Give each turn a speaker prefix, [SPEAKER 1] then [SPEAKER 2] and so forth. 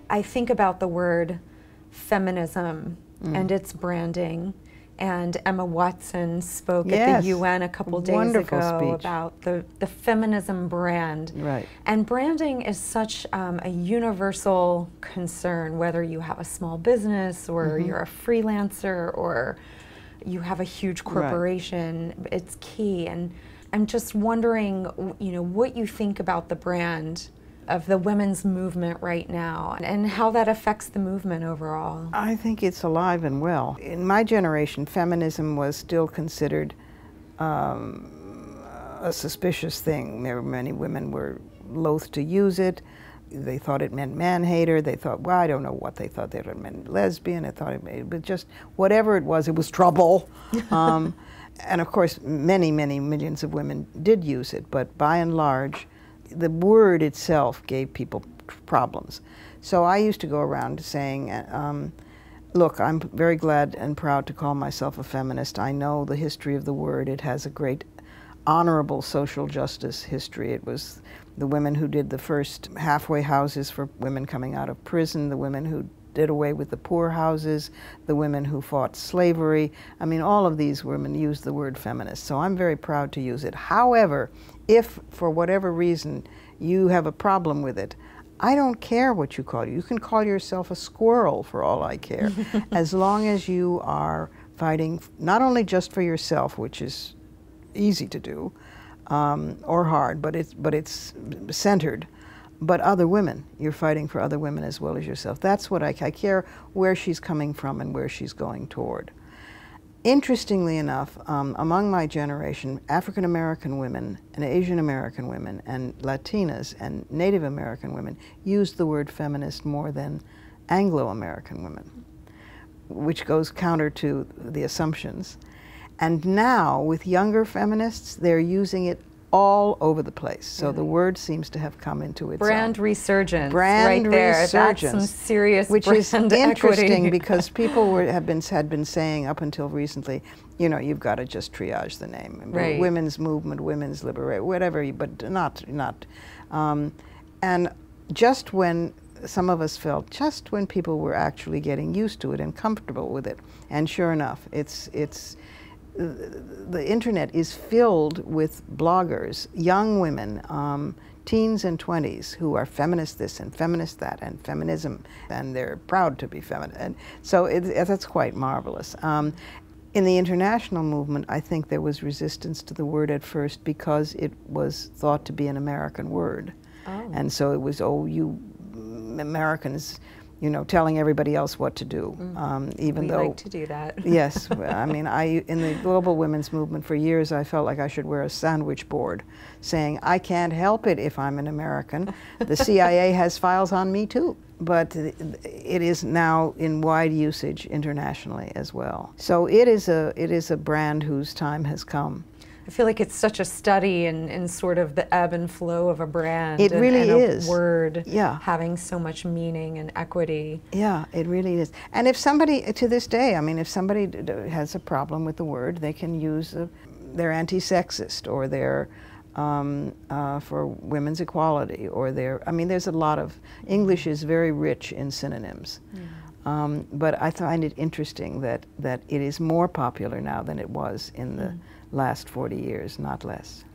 [SPEAKER 1] I think about the word feminism and its branding. And Emma Watson spoke at the UN a couple days ago about the feminism brand.
[SPEAKER 2] Right.
[SPEAKER 1] And branding is such a universal concern, whether you have a small business or you're a freelancer or you have a huge corporation. Right. It's key. And I'm just wondering, you know, what you think about the brand of the women's movement right now and how that affects the movement overall.
[SPEAKER 2] I think it's alive and well. In my generation, feminism was still considered a suspicious thing. Many women were loath to use it. They thought it meant man-hater. They thought, well, I don't know what they thought. They thought it meant lesbian. They thought it meant, but just whatever it was trouble. And of course, many, many millions of women did use it, but by and large, the word itself gave people problems. So I used to go around saying, look, I'm very glad and proud to call myself a feminist. I know the history of the word. It has a great honorable social justice history. It was the women who did the first halfway houses for women coming out of prison, the women who did away with the poor houses, the women who fought slavery. I mean, all of these women used the word feminist, so I'm very proud to use it. However, if for whatever reason you have a problem with it, I don't care what you call it. You can call yourself a squirrel for all I care, as long as you are fighting not only just for yourself, which is easy to do, or hard, but it's centered, but other women. You're fighting for other women as well as yourself. That's what I care where she's coming from and where she's going toward. Interestingly enough, among my generation, African American women and Asian American women and Latinas and Native American women used the word feminist more than Anglo-American women, which goes counter to the assumptions. And now, with younger feminists, they're using it all over the place. So the word seems to have come into its
[SPEAKER 1] brand
[SPEAKER 2] own.
[SPEAKER 1] resurgence.
[SPEAKER 2] Brand
[SPEAKER 1] right there.
[SPEAKER 2] resurgence.
[SPEAKER 1] That's some serious
[SPEAKER 2] which
[SPEAKER 1] brand
[SPEAKER 2] is interesting
[SPEAKER 1] equity.
[SPEAKER 2] because people had been saying up until recently, you know, you've got to just triage the name.
[SPEAKER 1] Right.
[SPEAKER 2] Women's movement, women's liberation, whatever, but not. And just when some of us felt, just when people were actually getting used to it and comfortable with it, and sure enough, the internet is filled with bloggers, young women, teens and 20s, who are feminist this and feminist that and feminism, and they're proud to be feminist. And so that's quite marvelous. In the international movement, I think there was resistance to the word at first because it was thought to be an American word. Oh. And so it was, oh, you Americans, you know, telling everybody else what to do, even though...
[SPEAKER 1] We like to do that.
[SPEAKER 2] Yes. I mean, in the global women's movement for years, I felt like I should wear a sandwich board saying, I can't help it if I'm an American. The CIA has files on me, too. But it is now in wide usage internationally as well. So it is a brand whose time has come.
[SPEAKER 1] I feel like it's such a study in sort of the ebb and flow of a brand.
[SPEAKER 2] It really is.
[SPEAKER 1] A word having so much meaning and equity.
[SPEAKER 2] Yeah, it really is. And if somebody, to this day, I mean, if somebody has a problem with the word, they can use they're anti-sexist, or they're for women's equality, or they're, I mean, there's a lot of, English is very rich in synonyms. But I find it interesting that it is more popular now than it was in the last 40 years, not less.